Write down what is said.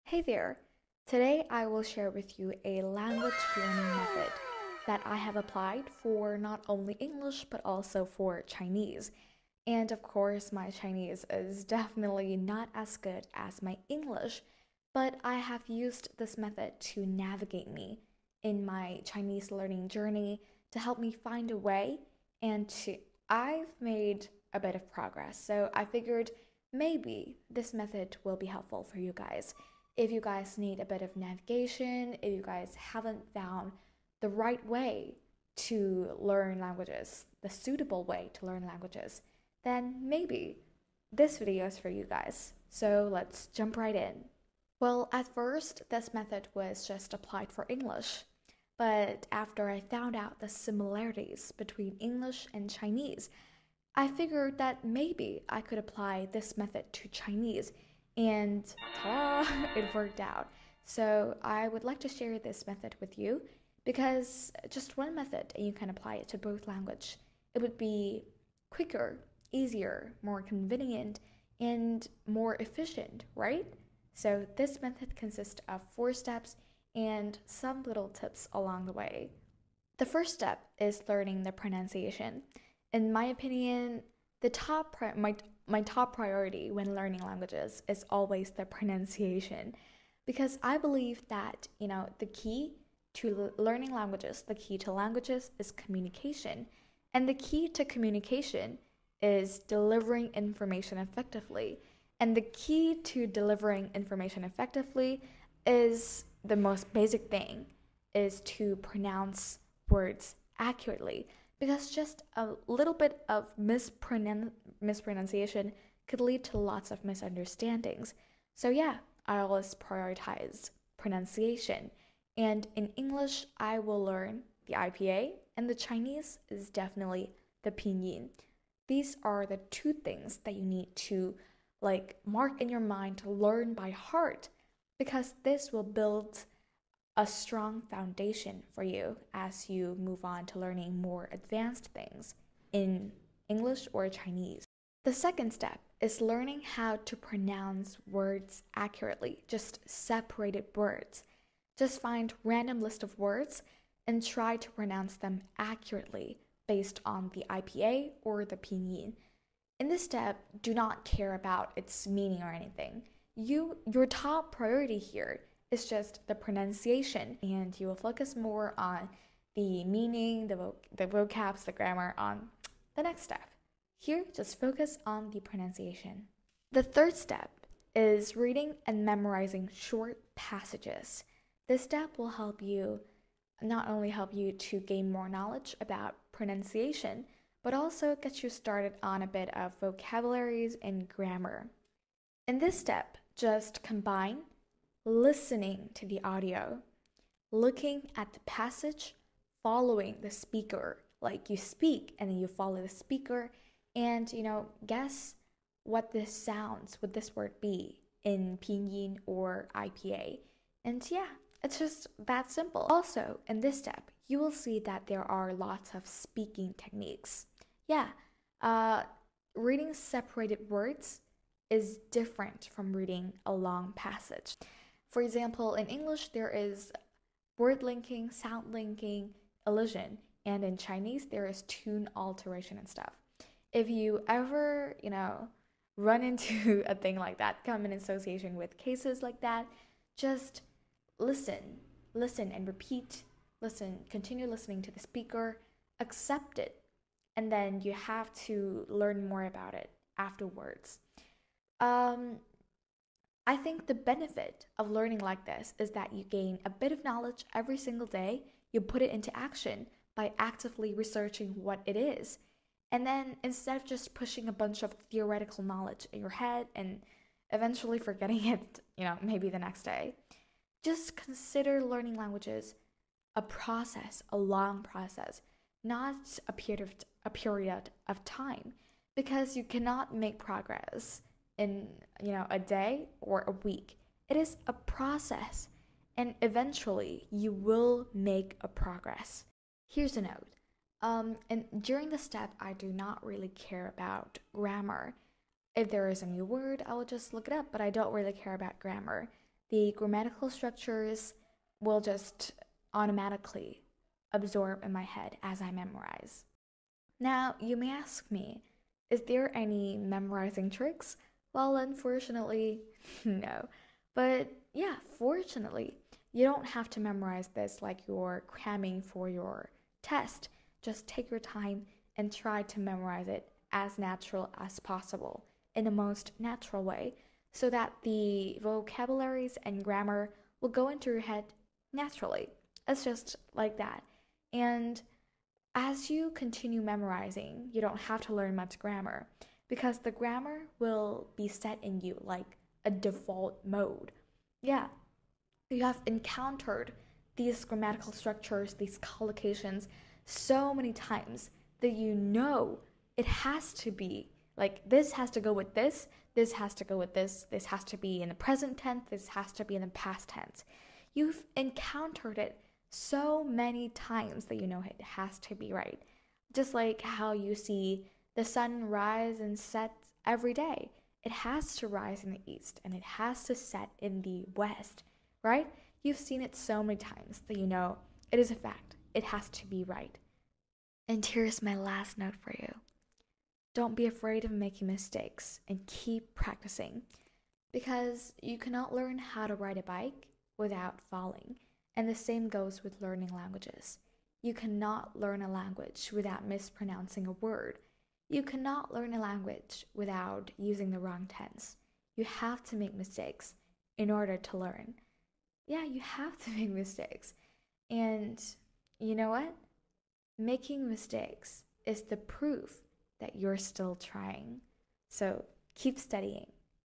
Hey there! Today I will share with you a language learning method that I have applied for not only English but also for Chinese. And of course, my Chinese is definitely not as good as my English, but I have used this method to navigate me in my Chinese learning journey to help me find a way and to I've made a bit of progress. So I figured maybe this method will be helpful for you guys. If you guys need a bit of navigation, if you guys haven't found the right way to learn languages, the suitable way to learn languages, then maybe this video is for you guys. So let's jump right in. Well, at first, this method was just applied for English. But after I found out the similarities between English and Chinese, I figured that maybe I could apply this method to Chinese, and ta-da, it worked out. So I would like to share this method with you because just one method and you can apply it to both language. It would be quicker, easier, more convenient, and more efficient, right? So this method consists of 4 steps and some little tips along the way. The first step is learning the pronunciation. In my opinion, my top priority when learning languages is always the pronunciation, because I believe that, the key to learning languages, the key to languages is communication, and the key to communication is delivering information effectively. And the key to delivering information effectively is the most basic thing is to pronounce words accurately, because just a little bit of mispronunciation could lead to lots of misunderstandings. So yeah, I always prioritize pronunciation. And in English, I will learn the IPA, and the Chinese is definitely the pinyin. These are the two things that you need to mark in your mind to learn by heart, because this will build a strong foundation for you as you move on to learning more advanced things in English or Chinese. The second step is learning how to pronounce words accurately, just separated words. Just find random list of words and try to pronounce them accurately based on the IPA or the pinyin. In this step, do not care about its meaning or anything. Your top priority here is just the pronunciation, and you will focus more on the meaning, the vocabs, the grammar on the next step. Here, just focus on the pronunciation. The third step is reading and memorizing short passages. This step will not only help you to gain more knowledge about pronunciation, but also get you started on a bit of vocabularies and grammar. In this step, just combine listening to the audio, looking at the passage, following the speaker. Like you speak and then you follow the speaker, and guess what this word be in pinyin or IPA. And yeah, it's just that simple. Also, in this step, you will see that there are lots of speaking techniques. Yeah, reading separated words is different from reading a long passage. For example, in English, there is word linking, sound linking, elision, and in Chinese, there is tune alteration and stuff. If you ever, run into a thing like that, come in association with cases like that, just listen and repeat, continue listening to the speaker, accept it, and then you have to learn more about it afterwards. I think the benefit of learning like this is that you gain a bit of knowledge every single day. You put it into action by actively researching what it is. And then instead of just pushing a bunch of theoretical knowledge in your head and eventually forgetting it, maybe the next day, just consider learning languages a process, a long process, not a period of time, because you cannot make progress in a day or a week. It is a process, and eventually you will make a progress. Here's a note. And during the step, I do not really care about grammar. If there is a new word, I will just look it up, but I don't really care about grammar. the grammatical structures will just automatically absorb in my head as I memorize. Now, you may ask me, is there any memorizing tricks? Well, unfortunately, no. But yeah, fortunately, you don't have to memorize this like you're cramming for your test. Just take your time and try to memorize it as natural as possible in the most natural way so that the vocabularies and grammar will go into your head naturally. It's just like that. And as you continue memorizing, you don't have to learn much grammar because the grammar will be set in you like a default mode. Yeah, you have encountered these grammatical structures, these collocations so many times that you know it has to be like this has to go with this has to go with this has to be in the present tense, this has to be in the past tense. You've encountered it so many times that you know it has to be right. Just like how you see the sun rise and set every day. It has to rise in the east and it has to set in the west, right? You've seen it so many times that you know it is a fact. It has to be right. And here's my last note for you. Don't be afraid of making mistakes and keep practicing because you cannot learn how to ride a bike without falling. And the same goes with learning languages. You cannot learn a language without mispronouncing a word. You cannot learn a language without using the wrong tense. You have to make mistakes in order to learn. Yeah, you have to make mistakes. And you know what? Making mistakes is the proof that you're still trying. So keep studying.